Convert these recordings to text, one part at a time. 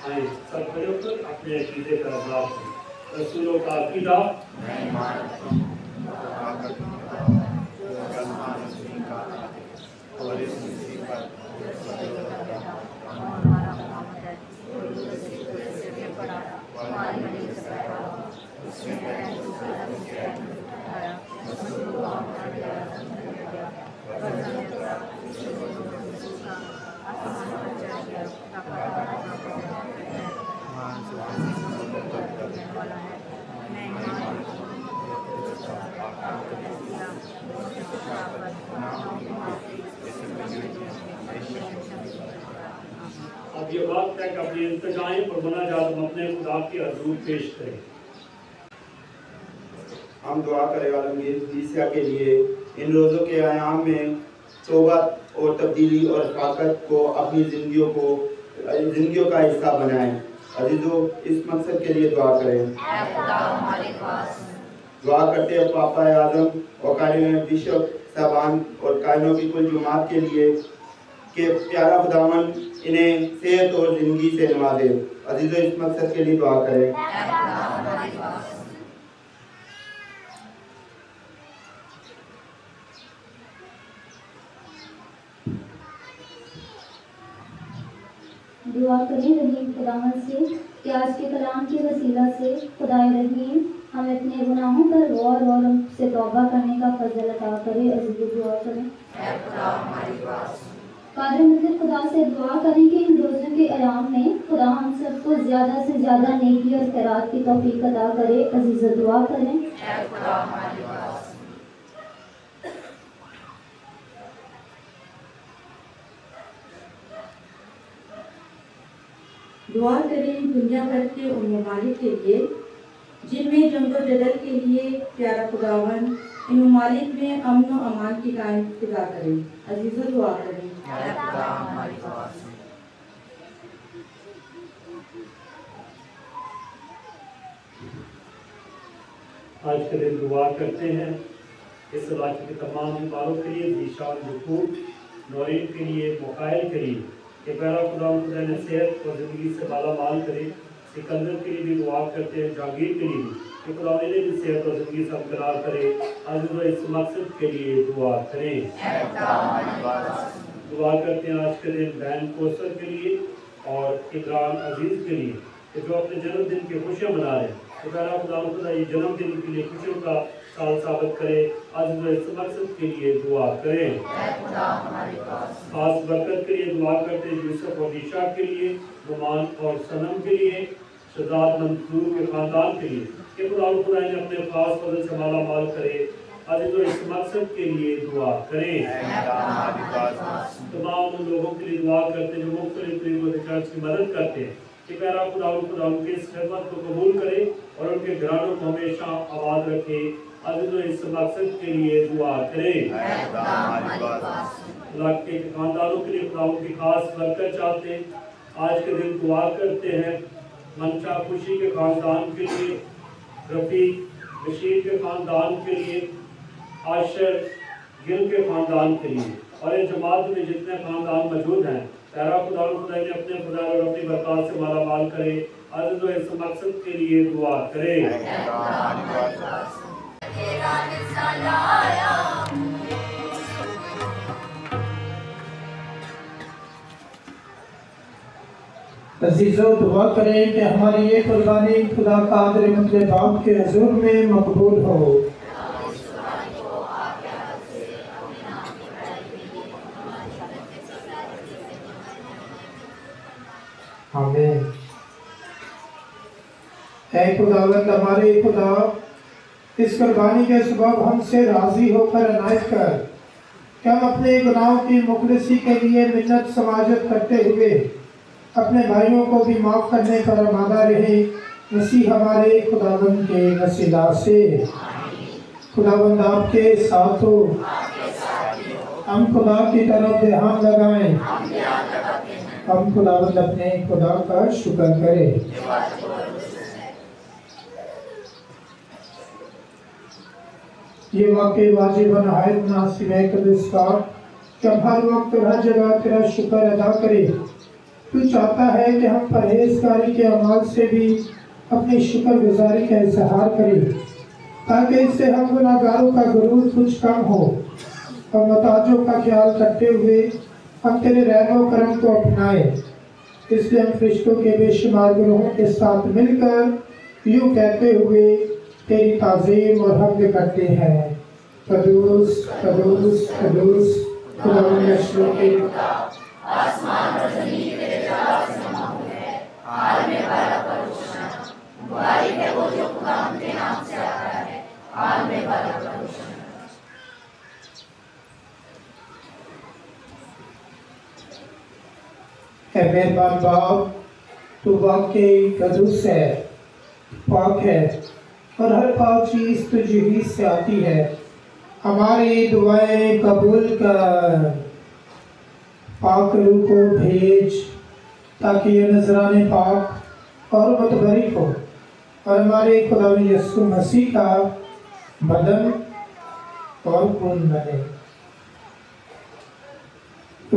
आए सब खड़े होकर अपने अकीदे का इज़हार करें। रसूलों का अकीदा अब ये वक्त है कि अपनी इल्तिजाएं और मुनाजात हम अपने खुदा की हज़ूर पेश करें। हम दुआ करें आलमगीर ईसा के लिए इन रोज़ों के आयाम में तौबत और तब्दीली और रफ़ाकत को अपनी ज़िंदगियों का हिस्सा बनाएं। अजीज़ों, इस मकसद के लिए दुआ करें। दुआ करते हैं पापा आज़म और कायम बिशप साहबान और कायनों की कुल जुमात के लिए कि प्यारा खुदावन इन्हें सेहत और ज़िंदगी से नवाजे। अजीज़ों, इस मकसद के लिए दुआ करें। दुआ करें रहीम खुदावन से कि आज के कलाम के वसीला से खुदाए रहीम हमें अपने गुनाहों पर गौर और उनसे तौबा करने का फजल अता करे। अज़ीज़ दुआ करें। कादिर मुक़द्दर खुदा से दुआ करें कि इन रोज़ों के अयाम में खुदा हम सबको ज़्यादा से ज़्यादा नेकी और खैरात की तौफीक अता करे। अज़ीज़ दुआ करें। दुआ करें दुनिया भर के उन ममालिक के लिए जिनमें जंगो-जदल के लिए प्यारा खुदावन इन ममालिक में अमन और अमान की कायम फिजा करें। अजीज़ों, दुआ करें। आज के दिन दुआ करते हैं इस इलाके के तमाम बीमारों के लिए, जीशान जकूब नौरीन के लिए, मुकायल के लिए कि प्यारा खुदा ने सेहत और ज़िंदगी से माला माल करे। सिकंदर के लिए भी दुआ करते हैं, जहांगीर के लिए भी कि खुदा इन्हें भी सेहत और ज़िंदगी से हमदरार करे। आज इस मकसद के लिए दुआ करें। दुआ करते हैं आज के दिन बहन कोसर के लिए और इकराम अजीज़ के लिए कि जो अपने जन्मदिन की खुशियाँ मना रहे हैं। तो प्यारा खुदा ये जन्मदिन के लिए खुशियों का साल साबित करे। आज इस मकसद के लिए दुआ करें। खास बरकत के लिए दुआ करते हैं यूसुफ और ईशा के लिए, नुमान और सनम के लिए, शहजाद मंसूर के ख़ानदान के लिए कि खुदा ने अपने खास फजल से माला माल करे। आज इस मकसद के लिए दुआ करें। तमाम उन लोगों के लिए दुआ करते हैं जो मुख्तलिफ तरीकों से चर्च की मदद करते हैं कि प्यारा खुदा उनकी इस खिदमत को कबूल करे और उनके घरानों को हमेशा आबाद रखे। आज इस मकसद के लिए दुआ करें। इलाके के खानदानों के लिए खुदा की खास बरकत चाहते हैं। आज के दिन दुआ करते हैं मंशा खुशी के खानदान के लिए, रफ़ीक बशीर के खानदान के लिए, आशर गिल के खानदान के लिए और इस जमात में जितने खानदान मौजूद हैं। प्यारा खुदा ने अपने खुदा और अपनी बरकत से माला माल करे। आज इस मकसद के लिए दुआ करें। अज़ीज़ों, दुआ करें कि हमारी ये कुर्बानी खुदा कादिर मुतअल बाप के हुज़ूर में मकबूल हो। आमीन। ऐ खुदावंद हमारे खुदा, इस कुर्बानी के सबब हमसे राज़ी होकर अनायत कर कि हम अपने गुनाहों की मुखलिसी के लिए मिन्नत समाजत करते हुए अपने भाइयों को भी माफ़ करने पर आमादा रहे। मसीह हमारे खुदावंद के वसीला से। खुदावंद आपके साथ हो। हम खुदा की तरफ ध्यान लगाएं। हम खुदावंद अपने खुदा का शुक्र करें। ये वाकई वाजिब नहायत मुनासिब है कि हम हर वक्त हर जगह तेरा शुक्र अदा करें तू चाहता है कि हम परहेजगारी के अमाल से भी अपनी शुक्रगुजारी का इजहार करें, ताकि इससे हम गुनाहगारों का गुरूर कुछ कम हो और मुताजों का ख्याल करते हुए हम तेरे रहमो करम को अपनाएं। इसलिए हम फरिश्तों के बेशुमार ग्रोहों के साथ मिलकर यूँ कहते हुए तेरी ताज़ीम और हम्द करते हैं, कदूस कदूस कदूस खुदावंद अशरफ के आसमान और ज़मीन तेरे जलाल से महफूज है। आलम बाला पर रोशन मुबारक है वो जो खुदावंद के नाम से आता है। आलम बाला पर रोशन। ऐ मेहरबान बाप, तू वाकई कदूस है, पाक है और हर पाक चीज़ तुझी ही से आती है। हमारी दुआएं कबूल कर, पाक रूह को भेज ताकि ये नजराने पाक और मुतबरिक हो और हमारे खुदा यीशु मसीह का बदन और खून बने।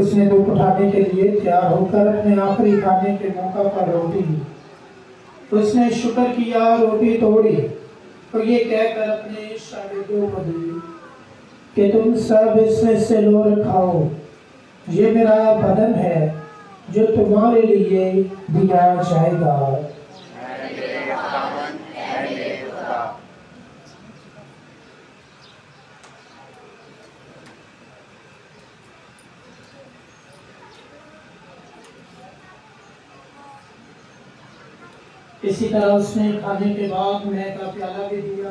उसने दुख उठाने के लिए तैयार होकर अपने आखिरी खाने के मौका पर रोटी ली। उसने शुक्र किया, रोटी तोड़ी और ये कहकर अपने शागिर्दों को दी कि तुम सब इसमें से लो और खाओ, ये मेरा बदन है जो तुम्हारे लिए दिया जाएगा। इसी तरह उसने खाने के बाद मैं का प्याला भी दिया।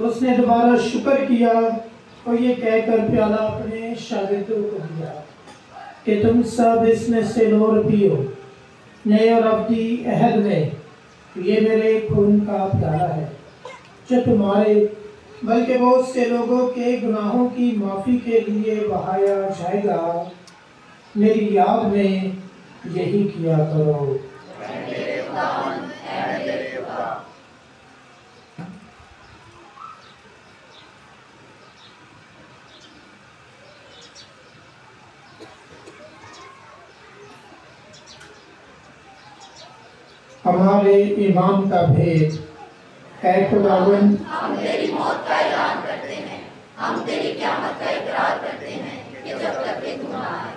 उसने दोबारा शुक्र किया और ये कहकर प्याला अपने शागिर्दों को दिया कि तुम सब इसमें से लो और पियो, नए और अब्दी अहद में ये मेरे खून का प्याला है जो तुम्हारे बल्कि बहुत से लोगों के गुनाहों की माफ़ी के लिए बहाया जाएगा। मेरी याद में यही किया करो। हमारे ईमान का भेद है खुदावंद, हम तेरी मौत का ऐलान करते हैं, हम तेरी क़यामत का इकरार करते हैं कि जब तक कि तू ना आए।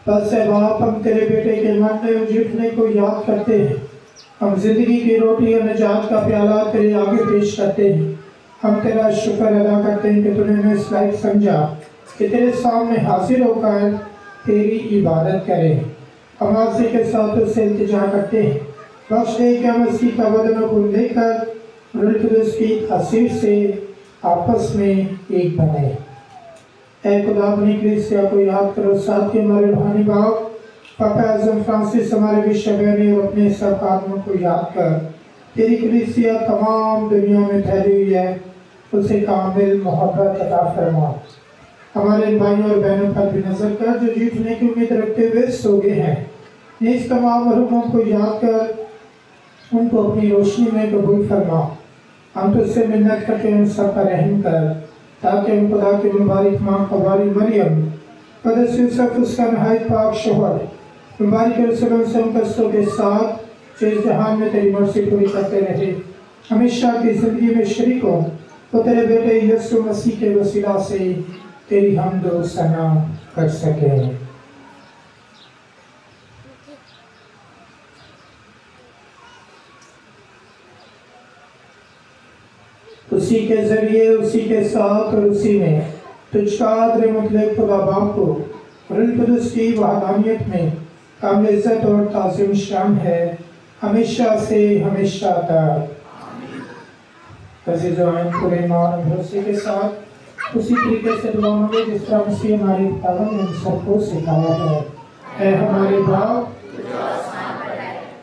बस है बाप, हम तेरे बेटे के मरने और जीतने को याद करते हैं। हम जिंदगी की रोटी और निजात का प्याला तेरे आगे पेश करते हैं। हम तेरा शुक्र अदा करते हैं कि तूने हमें इस लायक समझा कि तेरे सामने हाजिर होकर तेरी इबादत करें। हम आज़ी के साथ उससे इल्तिजा करते हैं, बख्श दे कि हम मसीह का बदन को लेकर रूह कुद्दूस की तासीर से आपस में एक बने। ऐ खुदा, अपनी कलीसिया को याद करो, साथ ही हमारे रूहानी बाप पापा आज़म फ्रांसिस हमारे विश्व और अपने सब आदमों को याद कर तेरी कलीसिया तमाम दुनिया में फैली हुई है, उसे कामिल मोहब्बत अता फरमा। हमारे भाइयों और बहनों पर भी नजर कर जो जीतने की उम्मीद रखते हुए सो गए हैं। इस तमाम मरहूमों को याद कर उनको अपनी रोशनी में कबूल फरमा। हम तुझसे मिन्नत करते हैं, उन सब पर रहम कर ताकि उन खुदा की मुबारक माँ कवारी मरियम कदस यूसुफ उसका नहायत पाक शोहर मुबारक रसूल से कस्तों के साथ जो इस जहान में तेरी मर्जी पूरी करते रहे, हमेशा की ज़िंदगी में शरीक हो तो तेरे बेटे यीशु मसीह के वसीला से तेरी हमद व सना कर सके। उसी के जरिए, उसी के साथ और उसी में तुझका मुतलक खुदा बाप को रूह कुद्दूस की वहदानियत में कामिल इज़्ज़त और ताज़ीम शान है हमेशा से हमेशा तक। अज़ीज़ान पूरे ईमान और भरोसे के साथ उसी तरीके से दुआ मांगे जिस तरह मसीह हमारे पिता ने हम सबको सिखाया है। ऐ हमारे बाप,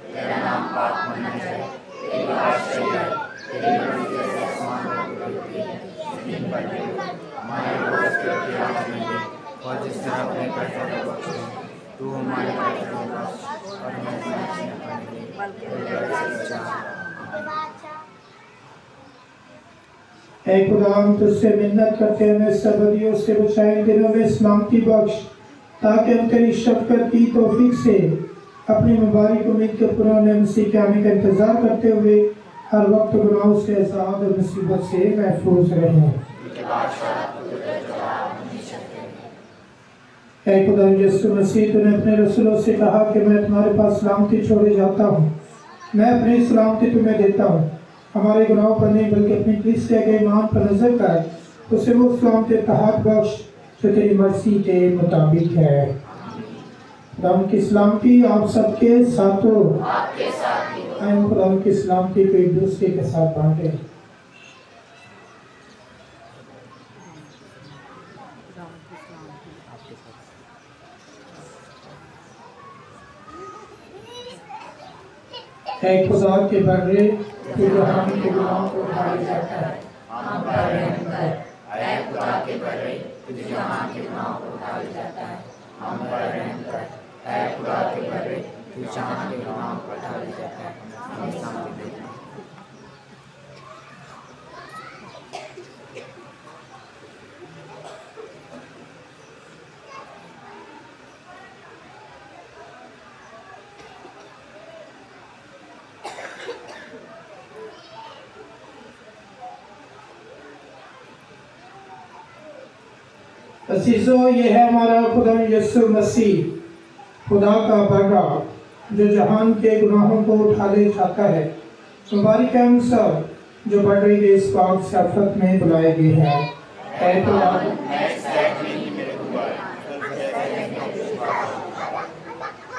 तेरा नाम पाक होना चाहिए, तेरी बादशाही आए, तेरी मर्ज़ी जैसे आसमान पर होती है ज़मीन पर भी हो। हमारे रोज़ की रोटी आज हमें दे और जिस तरह अपने कर्ज़ों को बख्शे तू हमारे कर्ज़ों को बख्श और हमें ज़िंदगी न करने दे बल्कि बचा। ऐ खुदा, हम तुझसे मिन्नत करते हैं, हमें सबदियों से बचाए, दिलों में सलामती बख्श ताकि हम तेरी शफ़क़त की तौफीक से अपनी मुबारक उम्मीद के पुराने मसीह के आने का इंतजार करते हुए हर वक्त गुनाहों से आज़ाद और मुसीबत से महफूज रहें। ऐ खुदा यीशु मसीह, तूने अपने रसूलों से कहा कि मैं तुम्हारे पास सलामती छोड़े जाता हूँ, मैं अपनी सलामती तुम्हें देता हूँ। हमारे गुनाहों पर नहीं बल्कि अपनी कलीसिया के ईमान पर नजर कर उसे वो सलामती इत्तेहाद बख्श जो तेरी मर्जी के मुताबिक है। खुदा की सलामती आप सबके साथ हो। खुदा की सलामती को एक दूसरे के साथ बांटे। ऐ खुदा के बर्रे तू जहान के गुनाहों को उठा ले जाता है, हम पर रहम कर। ऐ खुदा के बर्रे तू जहान के गुनाहों को उठा ले जाता है, हम पर रहम कर। ऐ खुदा के बर्रे तू जहान के गुनाहों को उठा ले जाता है, हमें शांति दे। अजीजों, ये है हमारा खुदा यीशु मसीह, खुदा का बर्रा जो जहान के गुनाहों को उठा ले जाता है। मुबारक है हम सब जो बर्रे के इस पाक सफर में बुलाए गए हैं।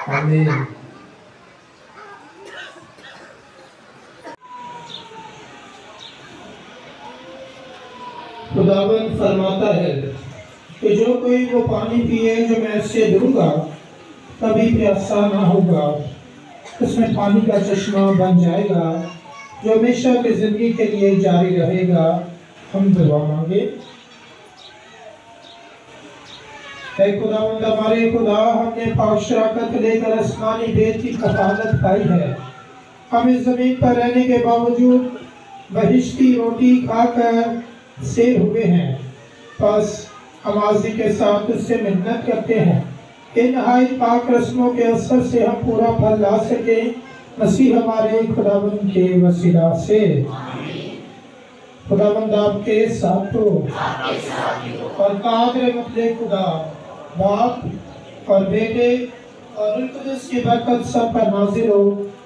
आमीन। खुदावंद फरमाता है कि जो कोई वो पानी पिए जो मैं इससे दूंगा कभी प्यासा ना होगा, उसमें पानी का चश्मा बन जाएगा जो हमेशा की जिंदगी के लिए जारी रहेगा। हम दुआ मांगे। ऐ खुदावंद हमारे खुदा, हमने पाक शराकत लेकर आसमानी बेद की कफालत पाई है। हम इस जमीन पर रहने के बावजूद बहिश्ती रोटी खाकर सेर हुए हैं, बस हम आज़ी के साथ उससे मिन्नत करते हैं इन नहायत पाक रस्मों के असर से हम पूरा फल ला सके, मसीह हमारे खुदावंद के वसीला से। खुदावंद आपके साथ हो और कादिर मुतलक खुदा बाप और बेटे और रूह कुद्दूस की बरकत सब पर नाज़िल हो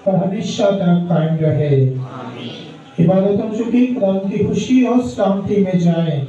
और हमेशा तक कायम रहे। इबादतों चुकी खुदा की खुशी और सलामती में जाएं।